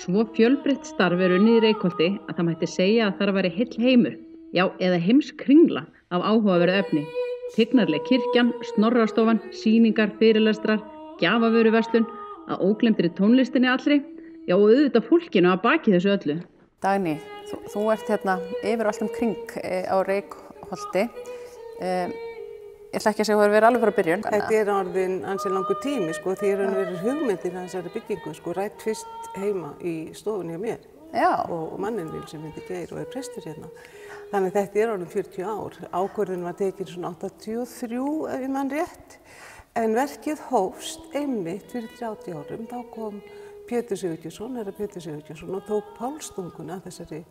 Svo fjölbreytt starf unnið í Reykholti að það mætti segja að þar væri heill heimur, já eða heimskringla af áhugaverðu efni. Tignarleg kirkjan, Snorrastofan, sýningar, fyrirlestrar, gjafavöruverslun, að óglemdri tónlistinni allri, já og auðvitað fólkinu að baki þessu öllu. Dagný, þú ert hérna yfir allt kring á Reykholti. Ég ætla ekki að segja að það verið alveg frá byrjun. Þetta orðin ansi langur tími, sko, því verið hugmyndir að þessari byggingu, sko, rætt fyrst heima í stofunni hjá mér. Já. Og manninn minn sem heitir Geir og prestur hérna. Þannig að þetta orðin 40 ár. Ákvörðun var tekin svona 83 ef ég mann rétt. En verkið hófst einmitt fyrir 30 árum. Þá kom Pétur Sigurgeirsson, herra Pétur Sigurgeirsson og tók pálstunguna að þessari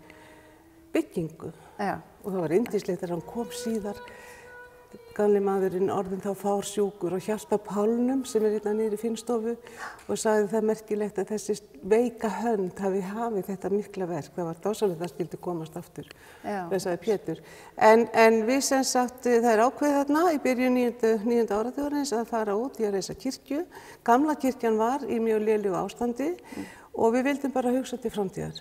byggingu. Já. Og það var yndislegt þegar hann kom síðar. Gamli maðurinn orðinn þá fársjúkur og hjálpa Pálnum sem hérna niður í Finnstofu og sagði það merkilegt að þessi veika hönd hafi hafið þetta mikla verk. Það var dásamlegt að það skyldi komast aftur, það sagði Pétur. En við sem sagt, það er ákveðið þarna í byrjun 9. áratugurins að fara út í að reisa kirkju. Gamla kirkjan var í mjög lélegu ástandi og við vildum bara hugsa til framtíðar.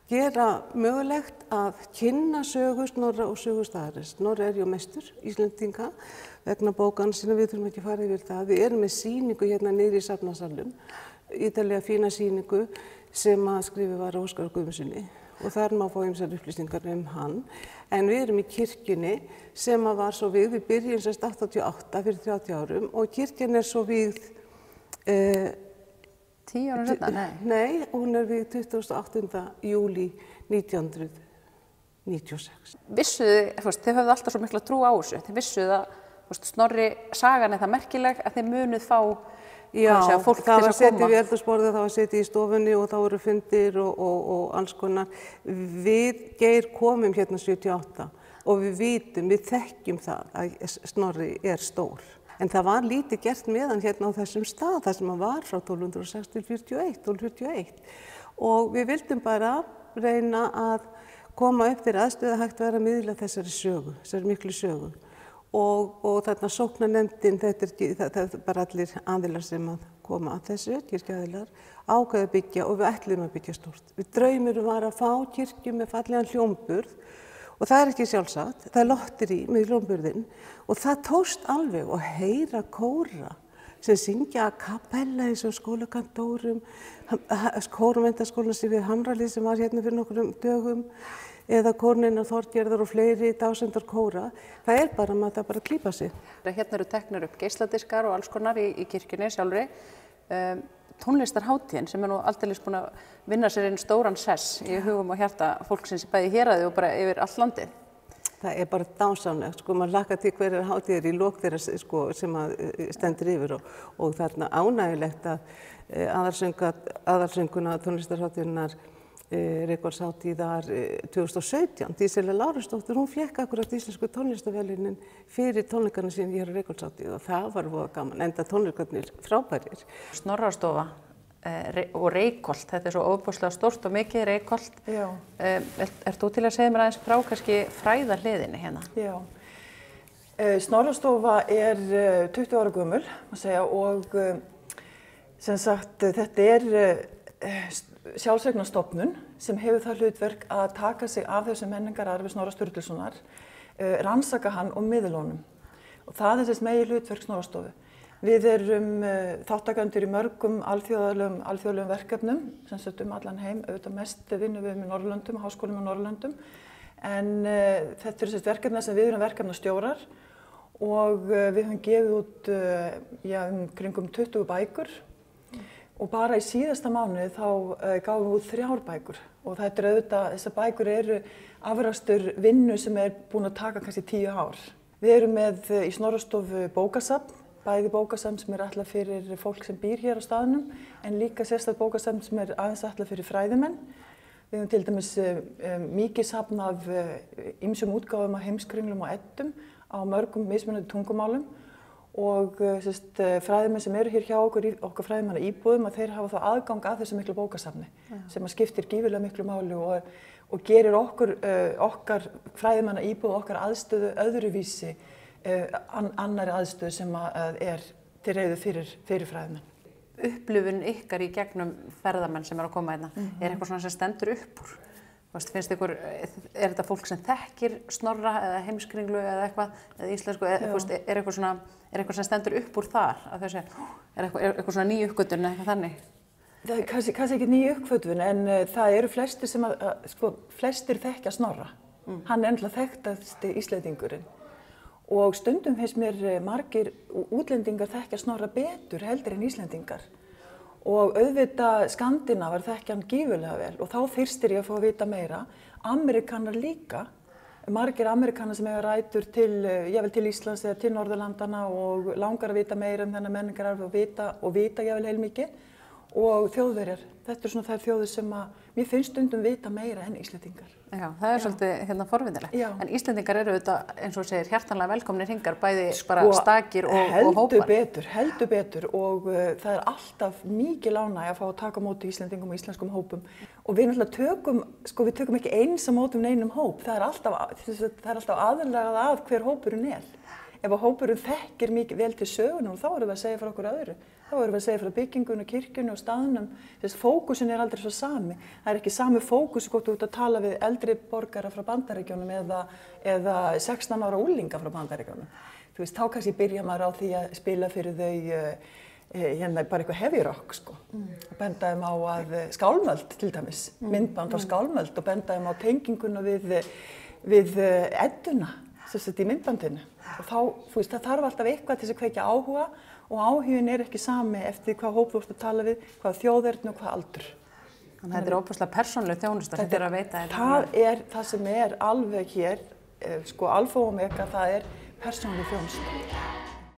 Gera mögulegt að kynna sögu Snorra og sögu staðarins. Snorri er mestur Íslendinga vegna bókanna sinna, við þurfum ekki að fara yfir það. Við erum með sýningu hérna niðri í Safnasalnum, ítarlega fína sýningu sem að skrifið var Óskar Guðmundssoni og þar má fá ýmsar upplýsingar hann. En við erum í kirkjunni sem að var svo við byrjum sérst 88 fyrir 30 árum og kirkjan er svo við 10 árum seinna? Nei, hún er við 28. júlí 1996. Vissuð þið höfðu alltaf svo mikla trú á þessu. Þið vissuð að Snorri sagan er það merkileg að þið munuð fá fólk til að koma. Já, það var setið við eldhúsborðið, það var setið í stofunni og þá voru fundir og alls konar. Við Geir komum hérna 78 og við þekkjum það að Snorri er stór. En það var lítið gert með hann hérna á þessum stað, þar sem hann var frá 1206 til 1241. Og við vildum bara reyna að koma upp þeirra aðstöðu að hægt vera að miðla þessari sögu, þessari miklu sögu. Og þarna sóknarnefndin, þetta er bara allir aðilar sem að koma að þessu, kirkjuaðilar, ákveða að byggja og við ætluðum að byggja stórt. Við draumurum var að fá kirkju með fallegan hljómburð. Og það er ekki sjálfsagt, það er lotteri með hljómburðinn og það tókst alveg að heyra kóra sem syngja a cappella eins og skólakantórum, kórumenntaskólans við Hamralið sem var hérna fyrir nokkrum dögum eða kórneinar Þorgerðar og fleiri dásendar kóra. Það er bara að það bara klípa sig. Hérna eru teknar upp geisladiskar og alls konar í kirkjunni sjálfri. Tónlistarhátíðin sem nú aldeilis búin að vinna sér einn stóran sess í hugum og hjarta fólksins í bæði héraði og bara yfir allt landið. Það er bara dásamlegt, sko, maður hlakkar til hverjar hátíðir í lok þeirra sko, sem að stendur yfir og þarna ánægilegt að aðalsönguna tónlistarhátíðinnar Reykholtshátíðar 2017, Dísela Lárusdóttir, hún fékk akkurat íslensku tónlistarverðlaunin fyrir tónleikarna sín hér á Reykholtshátíð og það var voða gaman, enda tónleikarnir frábærir. Snorrastofa og Reykholt, þetta er svo ofboðslega stórt og mikið Reykholt. Já. Ert þú til að segja mér aðeins frá kannski fræðarhliðinni hérna? Já. Snorrastofa er 20 ára gömul, má segja, og sem sagt þetta er sjálfseignarstofnun sem hefur það hlutverk að taka sig af þessu menningararfi Snorra Sturlusonar, rannsaka hann og miðlunum. Og það er þessi megi hlutverk Snorrastofu. Við erum þáttakendur í mörgum alþjóðlegum verkefnum, sem sagt allan heim, auðvitað mest vinnum við með Norðurlöndum, háskólum á Norðurlöndum. En þetta eru þessi verkefni sem við erum verkefnastjórar og við höfum gefið út kringum 20 bækur. Og bara í síðasta mánuði þá gáfum við út 3 bækur og þetta er auðvitað, þessar bækur eru afrakstur vinnu sem er búin að taka kannski 10 ár. Við erum með í Snorrastofu bókasafn, bæði bókasafn sem er ætlað fyrir fólk sem býr hér á staðnum en líka sérstakt bókasafn sem er aðeins ætlað fyrir fræðimenn. Við höfum til dæmis mikið safn af ýmsum útgáfum af heimskringlum og eddum á mörgum mismunandi tungumálum. Og fræðimenn sem eru hér hjá okkar fræðimanna íbúðum að þeir hafa þá aðgang að þessu miklu bókasafni sem að skiptir gífurlega miklu máli og gerir okkar fræðimanna íbúð okkar aðstöðu öðruvísi annarri aðstöðu sem er til reiðu fyrir fræðimenn. upplifun ykkar í gegnum ferðamenn sem að koma hérna? Eitthvað svona sem stendur upp úr? Finnst ykkur, þetta fólk sem þekkir Snorra eða Heimskringlu eða eitthvað, eða íslensku, eitthvað sem stendur upp úr þar? Eitthvað svona ný uppgötvun eða eitthvað þannig? Það kannski ekki ný uppgötvun, en það eru flestir sem flestir þekkja Snorra. Hann ennlega þekktasti Íslendingurinn. Og stundum finnst mér margir útlendingar þekkja Snorra betur heldur en Íslendingar. Og auðvitað Skandinavar þekkja hann gífurlega vel og þá þyrstir ég að fá að vita meira. Amerikanar líka, margir Amerikanar sem eiga rætur jafnvel til Íslands eða til Norðurlandana og langar að vita meira þennan menningararf og vita jafnvel heilmikið. Og Þjóðverjar, þetta eru svona þær þjóðir sem mér finnst stundum vita meira en Íslendingar. Já, það svolítið forvitnilegt. En Íslendingar eru auðvitað, eins og segir, hjartanlega velkomnir hingað, bæði bara stakir og hópar. Heldur betur og það er alltaf mikið ánægja að fá að taka á móti Íslendingum og íslenskum hópum. Og við náttúrulega við tökum ekki eins á móti neinum hóp, það er alltaf aðlagað að hver hópurinn er. Ef að hópurinn þekkir mikið vel til sögunum, þá erum við að segja frá okkur öðru. Þá erum við að segja frá byggingunni, kirkjunni og staðnum. Fókusin er aldrei svo sami. Það er ekki sami fókus hvort þú ert að tala við eldri borgara frá Bandaríkjunum eða 16 ára unglinga frá Bandaríkjunum. Þá kannski byrja maður á því að spila fyrir þau bara eitthvað heavy rock, og benda þeim á að skálmöld til dæmis, myndband á skálmöld og benda þeim á tenginguna við edduna. Í myndbandinu. Og þá, það þarf alltaf eitthvað til að kveikja áhuga og áhugin er ekki sami eftir hvað hóp þú ert að tala við, hvað þjóðerni og hvað aldur. Þannig að þetta er óbúslega persónuleg þjónusta sem þið eru að veita. Það er það sem er alveg hér, alfa og omega, það er persónuleg þjónusta.